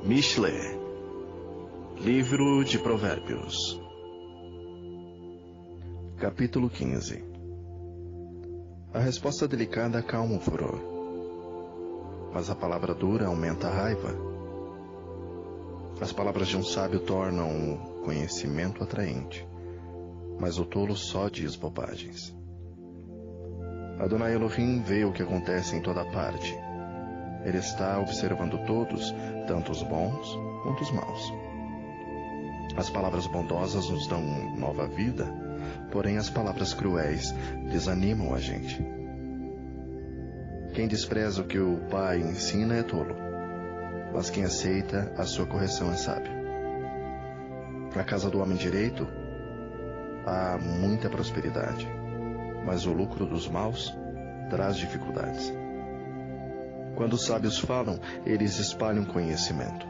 Mishle, Livro de Provérbios, Capítulo 15. A resposta delicada acalma o furor, mas a palavra dura aumenta a raiva. As palavras de um sábio tornam o conhecimento atraente, mas o tolo só diz bobagens. Adonai Elohim vê o que acontece em toda parte. Ele está observando todos, tanto os bons quanto os maus. As palavras bondosas nos dão nova vida, porém as palavras cruéis desanimam a gente. Quem despreza o que o pai ensina é tolo, mas quem aceita a sua correção é sábio. Na casa do homem direito há muita prosperidade, mas o lucro dos maus traz dificuldades. Quando os sábios falam, eles espalham conhecimento.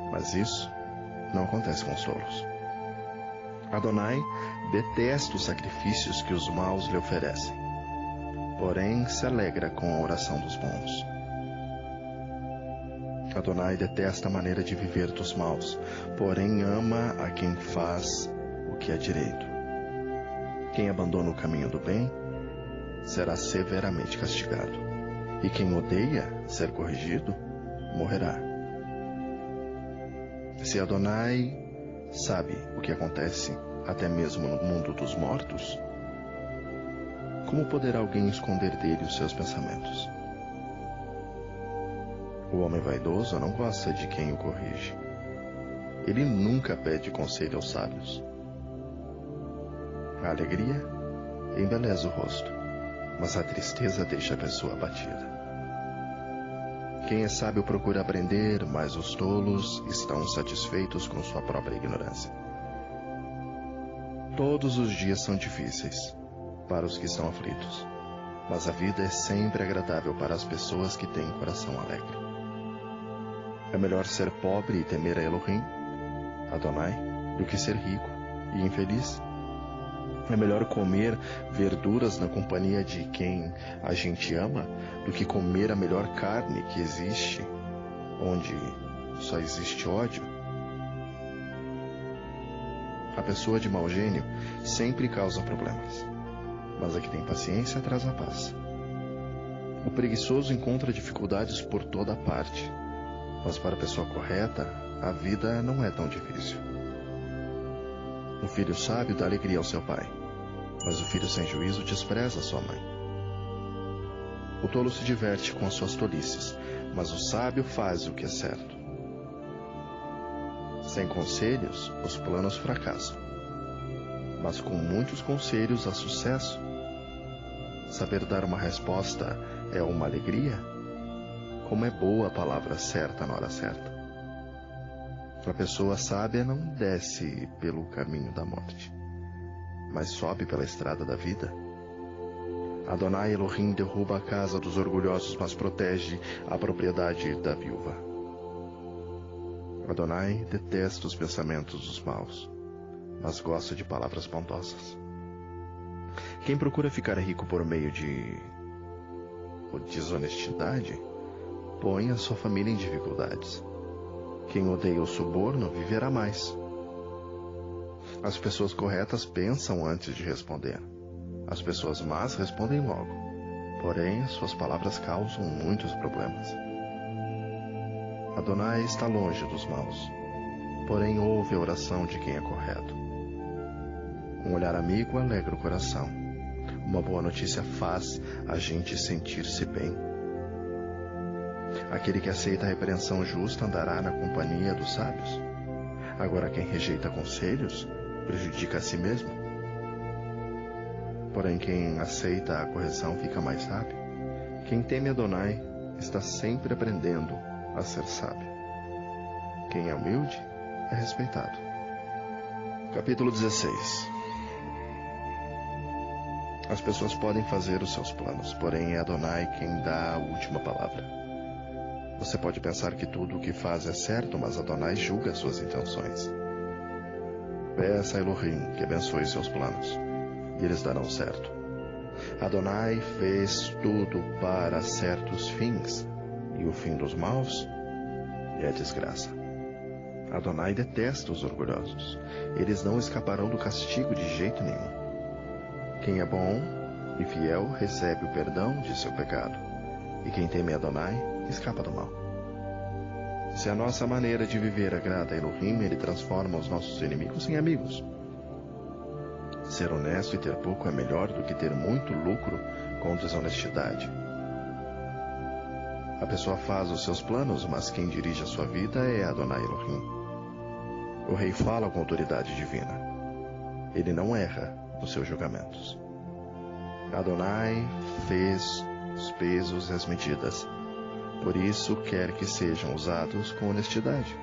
Mas isso não acontece com os tolos. Adonai detesta os sacrifícios que os maus lhe oferecem, porém se alegra com a oração dos bons. Adonai detesta a maneira de viver dos maus, porém ama a quem faz o que é direito. Quem abandona o caminho do bem será severamente castigado, e quem odeia ser corrigido morrerá. Se Adonai sabe o que acontece até mesmo no mundo dos mortos, como poderá alguém esconder dele os seus pensamentos? O homem vaidoso não gosta de quem o corrige. Ele nunca pede conselho aos sábios. A alegria embeleza o rosto, mas a tristeza deixa a pessoa abatida. Quem é sábio procura aprender, mas os tolos estão satisfeitos com sua própria ignorância. Todos os dias são difíceis para os que estão aflitos, mas a vida é sempre agradável para as pessoas que têm coração alegre. É melhor ser pobre e temer a Elohim, Adonai, do que ser rico e infeliz. É melhor comer verduras na companhia de quem a gente ama do que comer a melhor carne que existe, onde só existe ódio. A pessoa de mau gênio sempre causa problemas, mas a que tem paciência traz a paz. O preguiçoso encontra dificuldades por toda parte, mas para a pessoa correta, a vida não é tão difícil. O filho sábio dá alegria ao seu pai, mas o filho sem juízo despreza sua mãe. O tolo se diverte com as suas tolices, mas o sábio faz o que é certo. Sem conselhos, os planos fracassam, mas com muitos conselhos há sucesso. Saber dar uma resposta é uma alegria. Como é boa a palavra certa na hora certa. A pessoa sábia não desce pelo caminho da morte, mas sobe pela estrada da vida. Adonai Elohim derruba a casa dos orgulhosos, mas protege a propriedade da viúva. Adonai detesta os pensamentos dos maus, mas gosta de palavras bondosas. Quem procura ficar rico por meio de desonestidade, põe a sua família em dificuldades. Quem odeia o suborno viverá mais. As pessoas corretas pensam antes de responder. As pessoas más respondem logo. Porém, suas palavras causam muitos problemas. Adonai está longe dos maus, porém ouve a oração de quem é correto. Um olhar amigo alegra o coração. Uma boa notícia faz a gente sentir-se bem. Aquele que aceita a repreensão justa andará na companhia dos sábios. Agora, quem rejeita conselhos prejudica a si mesmo. Porém, quem aceita a correção fica mais sábio. Quem teme Adonai está sempre aprendendo a ser sábio. Quem é humilde é respeitado. Capítulo 16. As pessoas podem fazer os seus planos, porém é Adonai quem dá a última palavra. Você pode pensar que tudo o que faz é certo, mas Adonai julga suas intenções. Peça a Elohim que abençoe seus planos, e eles darão certo. Adonai fez tudo para certos fins, e o fim dos maus é a desgraça. Adonai detesta os orgulhosos. Eles não escaparão do castigo de jeito nenhum. Quem é bom e fiel recebe o perdão de seu pecado. E quem teme Adonai escapa do mal. Se a nossa maneira de viver agrada a Elohim, ele transforma os nossos inimigos em amigos. Ser honesto e ter pouco é melhor do que ter muito lucro com desonestidade. A pessoa faz os seus planos, mas quem dirige a sua vida é Adonai Elohim. O rei fala com autoridade divina. Ele não erra nos seus julgamentos. Adonai fez os pesos e as medidas. Por isso quer que sejam usados com honestidade.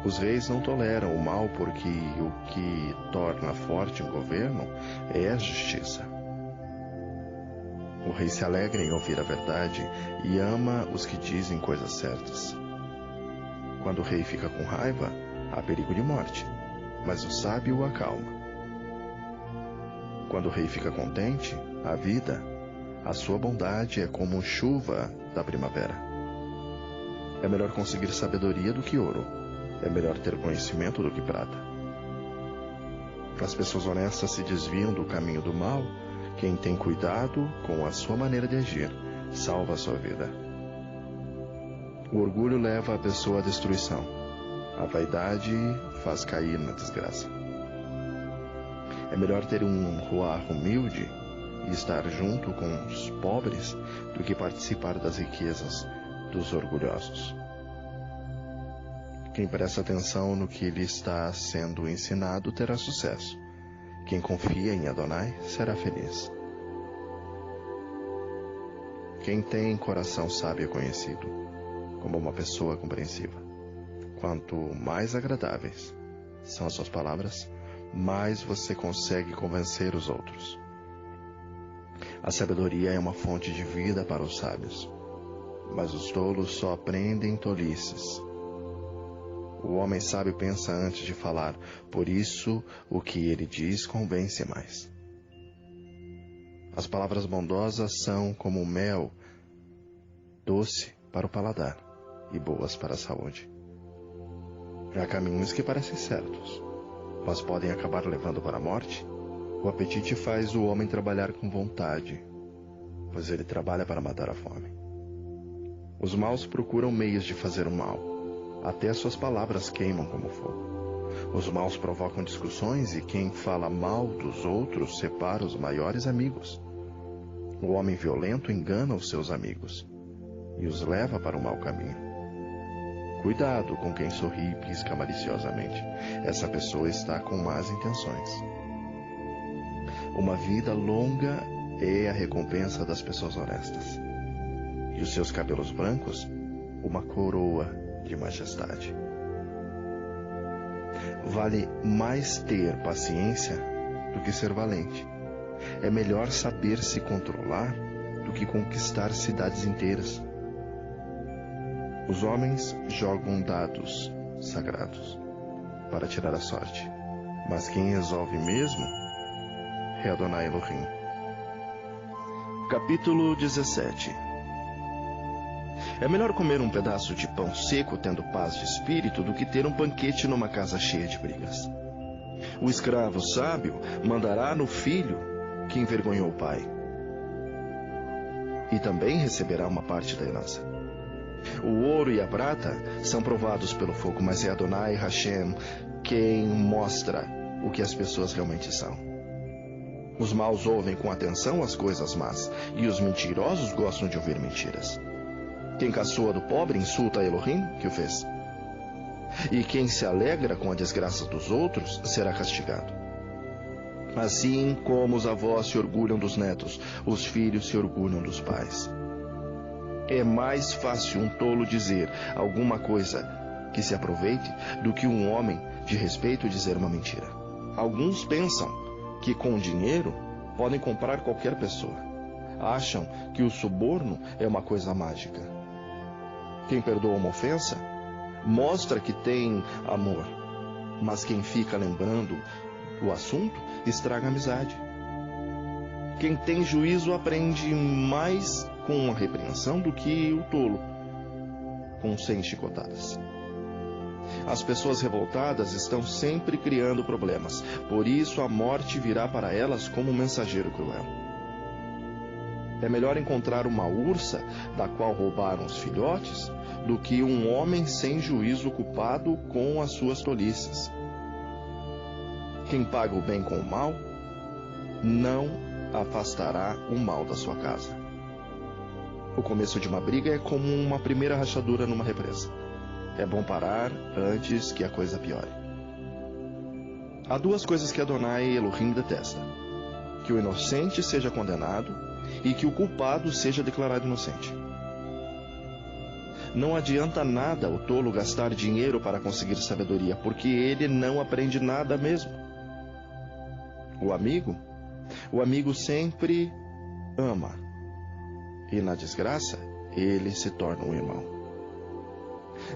Os reis não toleram o mal porque o que torna forte um governo é a justiça. O rei se alegra em ouvir a verdade e ama os que dizem coisas certas. Quando o rei fica com raiva, há perigo de morte, mas o sábio o acalma. Quando o rei fica contente, há vida. A sua bondade é como chuva da primavera. É melhor conseguir sabedoria do que ouro. É melhor ter conhecimento do que prata. As pessoas honestas se desviam do caminho do mal. Quem tem cuidado com a sua maneira de agir, salva a sua vida. O orgulho leva a pessoa à destruição. A vaidade faz cair na desgraça. É melhor ter um ruar humilde e estar junto com os pobres do que participar das riquezas dos orgulhosos. Quem presta atenção no que lhe está sendo ensinado terá sucesso. Quem confia em Adonai será feliz. Quem tem coração sábio é conhecido como uma pessoa compreensiva. Quanto mais agradáveis são as suas palavras, mais você consegue convencer os outros. A sabedoria é uma fonte de vida para os sábios, mas os tolos só aprendem tolices. O homem sábio pensa antes de falar, por isso o que ele diz convence mais. As palavras bondosas são como mel, doce para o paladar e boas para a saúde. Há caminhos que parecem certos, mas podem acabar levando para a morte. O apetite faz o homem trabalhar com vontade, pois ele trabalha para matar a fome. Os maus procuram meios de fazer o mal. Até suas palavras queimam como fogo. Os maus provocam discussões e quem fala mal dos outros separa os maiores amigos. O homem violento engana os seus amigos e os leva para o mau caminho. Cuidado com quem sorri e pisca maliciosamente. Essa pessoa está com más intenções. Uma vida longa é a recompensa das pessoas honestas. E os seus cabelos brancos, uma coroa de majestade. Vale mais ter paciência do que ser valente. É melhor saber se controlar do que conquistar cidades inteiras. Os homens jogam dados sagrados para tirar a sorte, mas quem resolve mesmo é Adonai Elohim. Capítulo 17. É melhor comer um pedaço de pão seco tendo paz de espírito do que ter um banquete numa casa cheia de brigas. O escravo sábio mandará no filho que envergonhou o pai, e também receberá uma parte da herança. O ouro e a prata são provados pelo fogo, mas é Adonai Hashem quem mostra o que as pessoas realmente são. Os maus ouvem com atenção as coisas más, e os mentirosos gostam de ouvir mentiras. Quem caçoa do pobre insulta a Elohim, que o fez. E quem se alegra com a desgraça dos outros será castigado. Assim como os avós se orgulham dos netos, os filhos se orgulham dos pais. É mais fácil um tolo dizer alguma coisa que se aproveite do que um homem de respeito dizer uma mentira. Alguns pensam que com dinheiro podem comprar qualquer pessoa. Acham que o suborno é uma coisa mágica. Quem perdoa uma ofensa mostra que tem amor, mas quem fica lembrando o assunto estraga a amizade. Quem tem juízo aprende mais com uma repreensão do que o tolo. com 100 chicotadas. As pessoas revoltadas estão sempre criando problemas, por isso a morte virá para elas como um mensageiro cruel. É melhor encontrar uma ursa da qual roubaram os filhotes do que um homem sem juízo culpado com as suas tolices. Quem paga o bem com o mal não afastará o mal da sua casa. O começo de uma briga é como uma primeira rachadura numa represa. É bom parar antes que a coisa piore. Há duas coisas que Adonai Elohim detesta: que o inocente seja condenado e que o culpado seja declarado inocente. Não adianta nada o tolo gastar dinheiro para conseguir sabedoria, porque ele não aprende nada mesmo. O amigo sempre ama, e na desgraça ele se torna um irmão.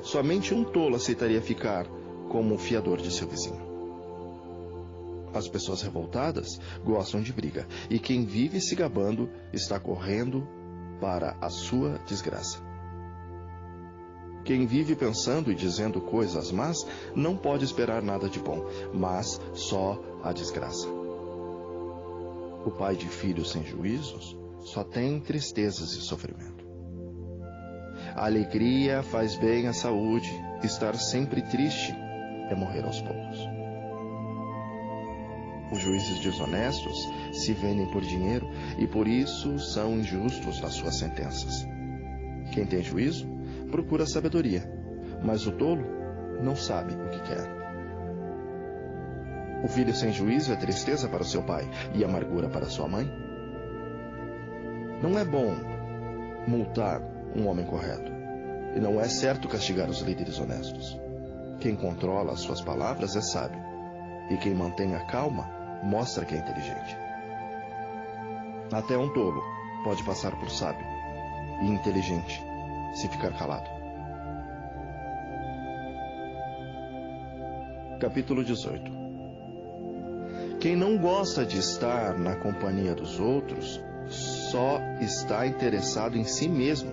Somente um tolo aceitaria ficar como o fiador de seu vizinho. As pessoas revoltadas gostam de briga, e quem vive se gabando está correndo para a sua desgraça. Quem vive pensando e dizendo coisas más não pode esperar nada de bom, mas só a desgraça. O pai de filhos sem juízos só tem tristezas e sofrimento. A alegria faz bem à saúde, estar sempre triste é morrer aos poucos. Os juízes desonestos se vendem por dinheiro e por isso são injustos nas suas sentenças. Quem tem juízo procura sabedoria, mas o tolo não sabe o que quer. O filho sem juízo é tristeza para o seu pai e amargura para sua mãe. Não é bom multar um homem correto, e não é certo castigar os líderes honestos. Quem controla as suas palavras é sábio, e quem mantém a calma mostra que é inteligente. Até um tolo pode passar por sábio e inteligente se ficar calado. Capítulo 18. Quem não gosta de estar na companhia dos outros só está interessado em si mesmo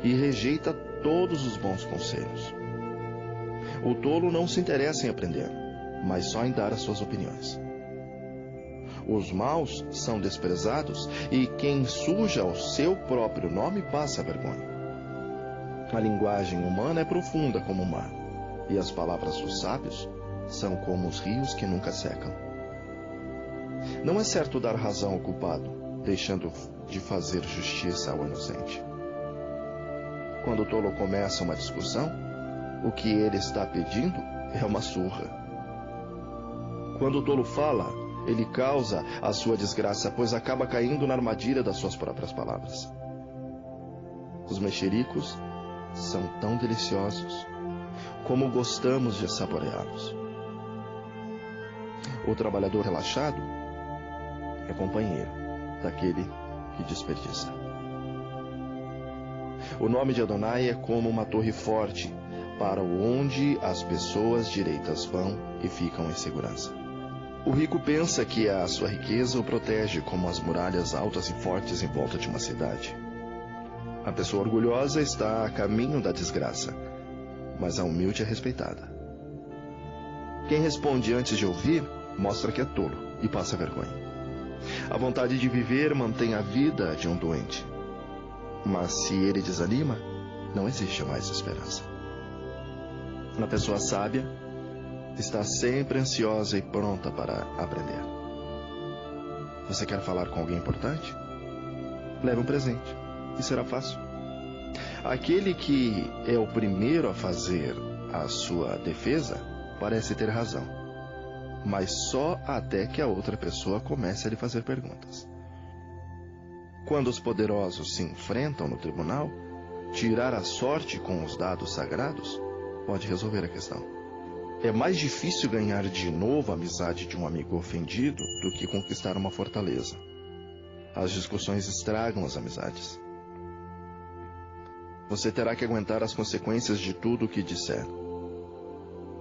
e rejeita todos os bons conselhos. O tolo não se interessa em aprender, mas só em dar as suas opiniões. Os maus são desprezados e quem suja o seu próprio nome passa vergonha. A linguagem humana é profunda como o mar, e as palavras dos sábios são como os rios que nunca secam. Não é certo dar razão ao culpado, deixando de fazer justiça ao inocente. Quando o tolo começa uma discussão, o que ele está pedindo é uma surra. Quando o tolo fala, ele causa a sua desgraça, pois acaba caindo na armadilha das suas próprias palavras. Os mexericos são tão deliciosos como gostamos de saboreá-los. O trabalhador relaxado é companheiro daquele que desperdiça. O nome de Adonai é como uma torre forte, para onde as pessoas direitas vão e ficam em segurança. O rico pensa que a sua riqueza o protege como as muralhas altas e fortes em volta de uma cidade. A pessoa orgulhosa está a caminho da desgraça, mas a humilde é respeitada. Quem responde antes de ouvir, mostra que é tolo e passa vergonha. A vontade de viver mantém a vida de um doente, mas se ele desanima, não existe mais esperança. A pessoa sábia está sempre ansiosa e pronta para aprender. Você quer falar com alguém importante? Leve um presente e será fácil. Aquele que é o primeiro a fazer a sua defesa parece ter razão, mas só até que a outra pessoa comece a lhe fazer perguntas. Quando os poderosos se enfrentam no tribunal, tirar a sorte com os dados sagrados pode resolver a questão. É mais difícil ganhar de novo a amizade de um amigo ofendido do que conquistar uma fortaleza. As discussões estragam as amizades. Você terá que aguentar as consequências de tudo o que disser.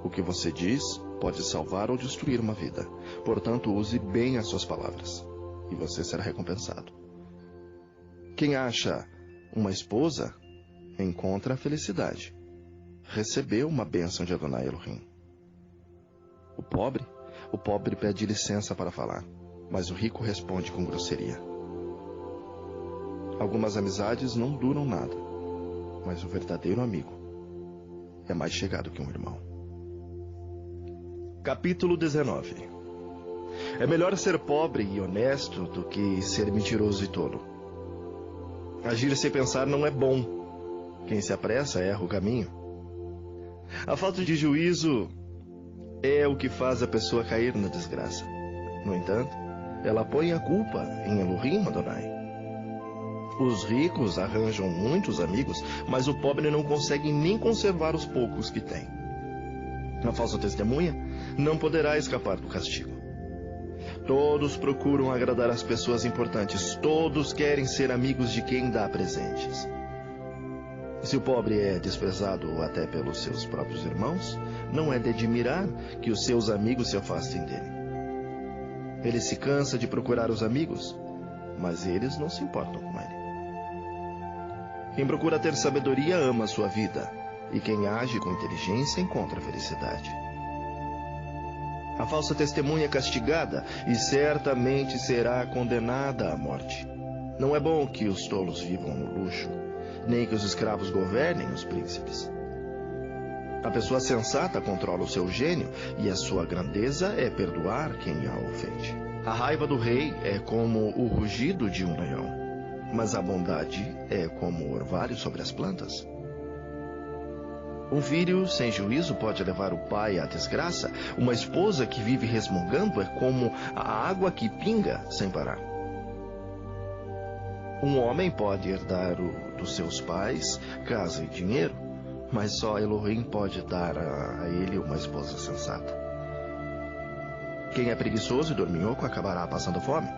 O que você diz pode salvar ou destruir uma vida. Portanto, use bem as suas palavras, e você será recompensado. Quem acha uma esposa, encontra a felicidade. recebeu uma bênção de Adonai Elohim. O pobre pede licença para falar, mas o rico responde com grosseria. Algumas amizades não duram nada, mas o verdadeiro amigo é mais chegado que um irmão. Capítulo 19. É melhor ser pobre e honesto do que ser mentiroso e tolo. Agir sem pensar não é bom. Quem se apressa erra o caminho. A falta de juízo é o que faz a pessoa cair na desgraça. No entanto, ela põe a culpa em Elohim Adonai. Os ricos arranjam muitos amigos, mas o pobre não consegue nem conservar os poucos que tem. A falsa testemunha não poderá escapar do castigo. Todos procuram agradar as pessoas importantes. Todos querem ser amigos de quem dá presentes. Se o pobre é desprezado até pelos seus próprios irmãos, não é de admirar que os seus amigos se afastem dele. Ele se cansa de procurar os amigos, mas eles não se importam com ele. Quem procura ter sabedoria ama a sua vida, e quem age com inteligência encontra felicidade. A falsa testemunha é castigada e certamente será condenada à morte. Não é bom que os tolos vivam no luxo, nem que os escravos governem os príncipes. A pessoa sensata controla o seu gênio e a sua grandeza é perdoar quem a ofende. A raiva do rei é como o rugido de um leão, mas a bondade é como o orvalho sobre as plantas. Um filho sem juízo pode levar o pai à desgraça. Uma esposa que vive resmungando é como a água que pinga sem parar. Um homem pode herdar dos seus pais casa e dinheiro, mas só Elohim pode dar a ele uma esposa sensata. Quem é preguiçoso e dorminhoco acabará passando fome.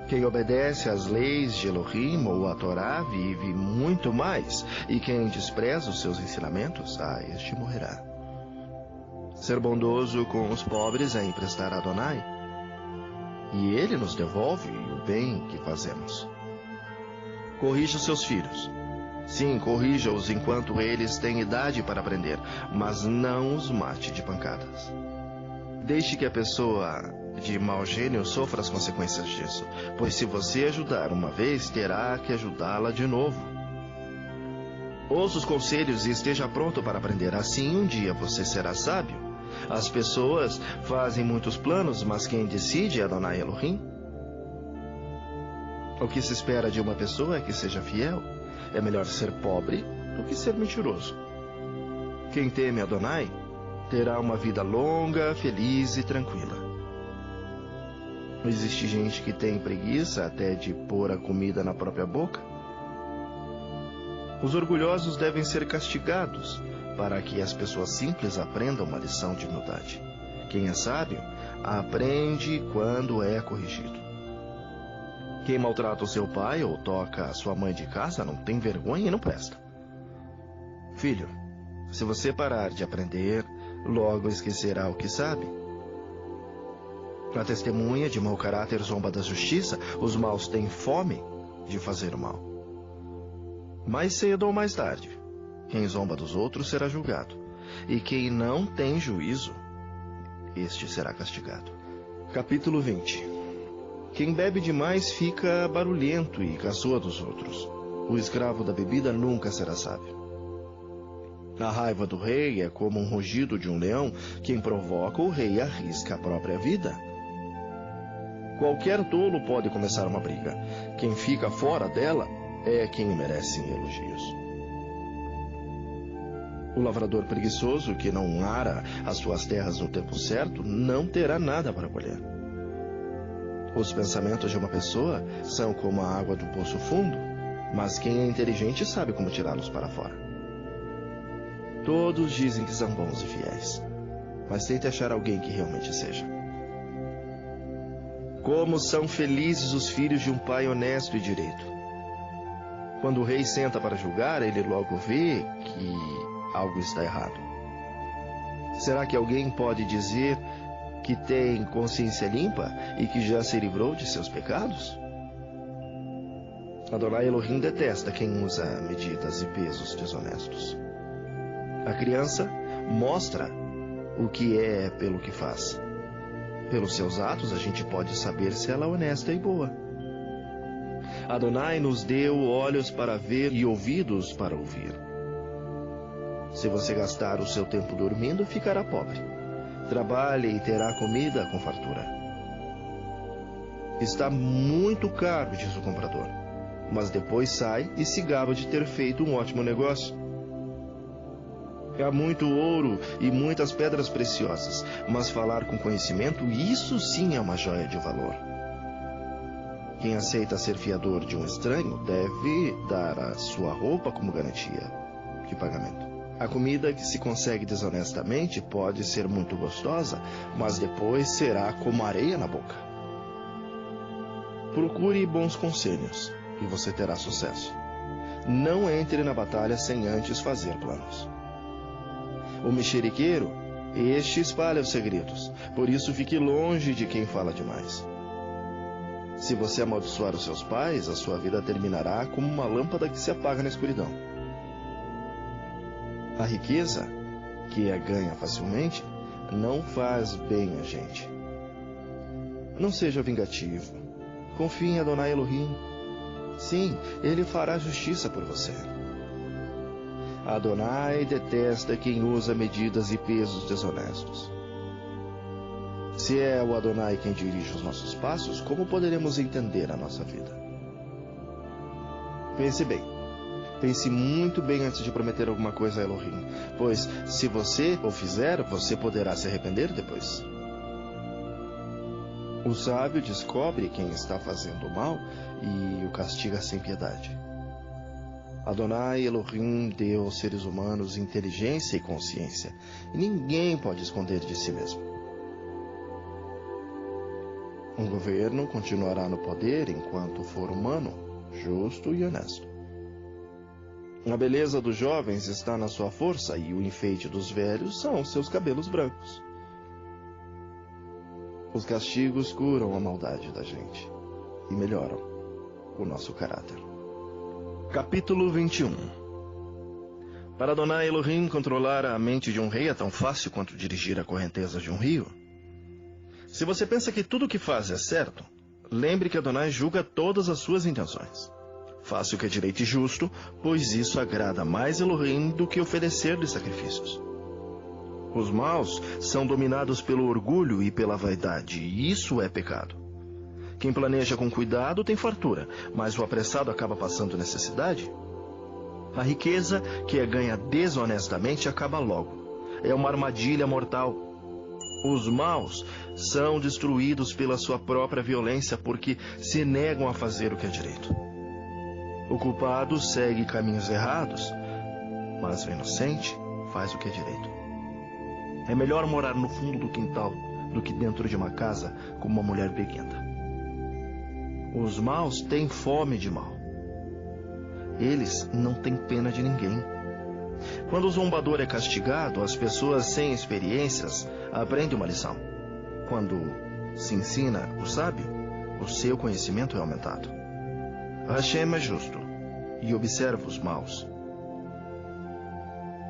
Quem obedece às leis de Elohim ou à Torá vive muito mais, e quem despreza os seus ensinamentos, este morrerá. Ser bondoso com os pobres é emprestar a Adonai, e ele nos devolve o bem que fazemos. Corrija os seus filhos. Sim, corrija-os enquanto eles têm idade para aprender, mas não os mate de pancadas. Deixe que a pessoa de mau gênio sofra as consequências disso, pois se você ajudar uma vez, terá que ajudá-la de novo. Ouça os conselhos e esteja pronto para aprender. Assim, um dia você será sábio. As pessoas fazem muitos planos, mas quem decide é Adonai Elohim. O que se espera de uma pessoa é que seja fiel. É melhor ser pobre do que ser mentiroso. Quem teme Adonai terá uma vida longa, feliz e tranquila. Existe gente que tem preguiça até de pôr a comida na própria boca. Os orgulhosos devem ser castigados para que as pessoas simples aprendam uma lição de humildade. Quem é sábio aprende quando é corrigido. Quem maltrata o seu pai ou toca a sua mãe de casa não tem vergonha e não presta. Filho, se você parar de aprender, logo esquecerá o que sabe. A testemunha de mau caráter zomba da justiça. Os maus têm fome de fazer o mal. Mais cedo ou mais tarde, quem zomba dos outros será julgado. E quem não tem juízo, este será castigado. Capítulo 20. Quem bebe demais fica barulhento e caçoa dos outros. O escravo da bebida nunca será sábio. A raiva do rei é como um rugido de um leão. Quem provoca o rei arrisca a própria vida. Qualquer tolo pode começar uma briga. Quem fica fora dela é quem merece elogios. O lavrador preguiçoso que não ara as suas terras no tempo certo não terá nada para colher. Os pensamentos de uma pessoa são como a água do poço fundo, mas quem é inteligente sabe como tirá-los para fora. Todos dizem que são bons e fiéis, mas tente achar alguém que realmente seja. Como são felizes os filhos de um pai honesto e direito. Quando o rei senta para julgar, ele logo vê que algo está errado. Será que alguém pode dizer que tem consciência limpa e que já se livrou de seus pecados? Adonai Elohim detesta quem usa medidas e pesos desonestos. A criança mostra o que é pelo que faz. Pelos seus atos, a gente pode saber se ela é honesta e boa. Adonai nos deu olhos para ver e ouvidos para ouvir. Se você gastar o seu tempo dormindo, ficará pobre. Trabalhe e terá comida com fartura. Está muito caro, diz o comprador, mas depois sai e se gaba de ter feito um ótimo negócio. Há muito ouro e muitas pedras preciosas, mas falar com conhecimento, isso sim é uma joia de valor. Quem aceita ser fiador de um estranho deve dar a sua roupa como garantia de pagamento. A comida que se consegue desonestamente pode ser muito gostosa, mas depois será como areia na boca. Procure bons conselhos e você terá sucesso. Não entre na batalha sem antes fazer planos. O mexeriqueiro, este espalha os segredos, por isso fique longe de quem fala demais. Se você amaldiçoar os seus pais, a sua vida terminará como uma lâmpada que se apaga na escuridão. A riqueza, que é ganha facilmente, não faz bem a gente. Não seja vingativo. Confie em Adonai Elohim. Sim, ele fará justiça por você. Adonai detesta quem usa medidas e pesos desonestos. Se é o Adonai quem dirige os nossos passos, como poderemos entender a nossa vida? Pense bem. Pense muito bem antes de prometer alguma coisa a Elohim, pois se você o fizer, você poderá se arrepender depois. O sábio descobre quem está fazendo o mal e o castiga sem piedade. Adonai Elohim deu aos seres humanos inteligência e consciência, e ninguém pode esconder de si mesmo. Um governo continuará no poder enquanto for humano, justo e honesto. A beleza dos jovens está na sua força e o enfeite dos velhos são seus cabelos brancos. Os castigos curam a maldade da gente e melhoram o nosso caráter. Capítulo 21. Para Adonai Elohim controlar a mente de um rei é tão fácil quanto dirigir a correnteza de um rio. Se você pensa que tudo o que faz é certo, lembre que Adonai julga todas as suas intenções. Faça o que é direito e justo, pois isso agrada mais Elohim do que oferecer-lhe sacrifícios. Os maus são dominados pelo orgulho e pela vaidade, e isso é pecado. Quem planeja com cuidado tem fartura, mas o apressado acaba passando necessidade. A riqueza que é ganha desonestamente acaba logo. É uma armadilha mortal. Os maus são destruídos pela sua própria violência porque se negam a fazer o que é direito. O culpado segue caminhos errados, mas o inocente faz o que é direito. É melhor morar no fundo do quintal do que dentro de uma casa como uma mulher briguenta. Os maus têm fome de mal. Eles não têm pena de ninguém. Quando o zombador é castigado, as pessoas sem experiências aprendem uma lição. Quando se ensina o sábio, o seu conhecimento é aumentado. Hashem é justo e observa os maus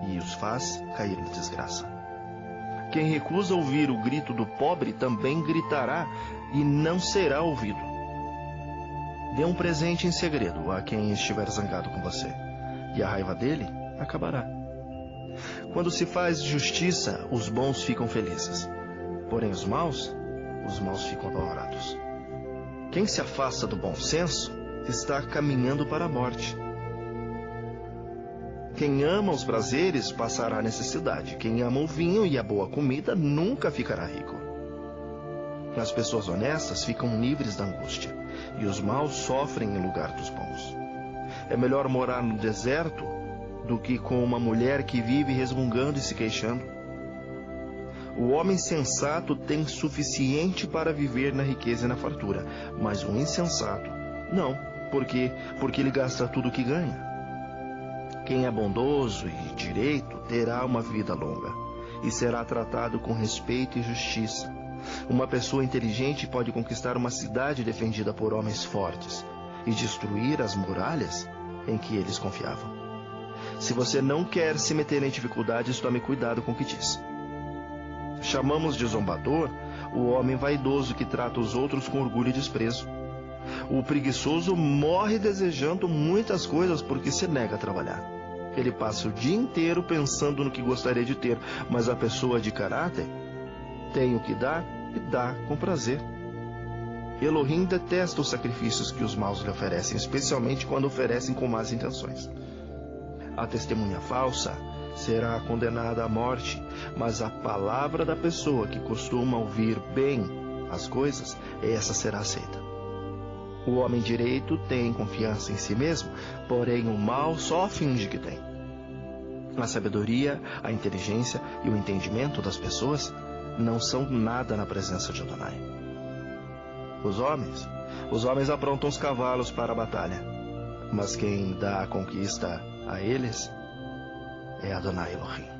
e os faz cair na desgraça. Quem recusa ouvir o grito do pobre também gritará e não será ouvido. Dê um presente em segredo a quem estiver zangado com você, e a raiva dele acabará. Quando se faz justiça, os bons ficam felizes. Porém os maus ficam apavorados. Quem se afasta do bom senso está caminhando para a morte. Quem ama os prazeres passará necessidade. Quem ama o vinho e a boa comida nunca ficará rico. As pessoas honestas ficam livres da angústia, e os maus sofrem em lugar dos bons. É melhor morar no deserto do que com uma mulher que vive resmungando e se queixando. O homem sensato tem suficiente para viver na riqueza e na fartura, mas o insensato não. Por quê? Porque ele gasta tudo o que ganha. Quem é bondoso e direito terá uma vida longa e será tratado com respeito e justiça. Uma pessoa inteligente pode conquistar uma cidade defendida por homens fortes e destruir as muralhas em que eles confiavam. Se você não quer se meter em dificuldades, tome cuidado com o que diz. Chamamos de zombador o homem vaidoso que trata os outros com orgulho e desprezo. O preguiçoso morre desejando muitas coisas porque se nega a trabalhar. Ele passa o dia inteiro pensando no que gostaria de ter, mas a pessoa de caráter tem o que dar e dá com prazer. Elohim detesta os sacrifícios que os maus lhe oferecem, especialmente quando oferecem com más intenções. A testemunha falsa será condenada à morte, mas a palavra da pessoa que costuma ouvir bem as coisas, essa será aceita. O homem direito tem confiança em si mesmo, porém o mal só finge que tem. A sabedoria, a inteligência e o entendimento das pessoas não são nada na presença de Adonai. Os homens aprontam os cavalos para a batalha, mas quem dá a conquista a eles é Adonai Elohim.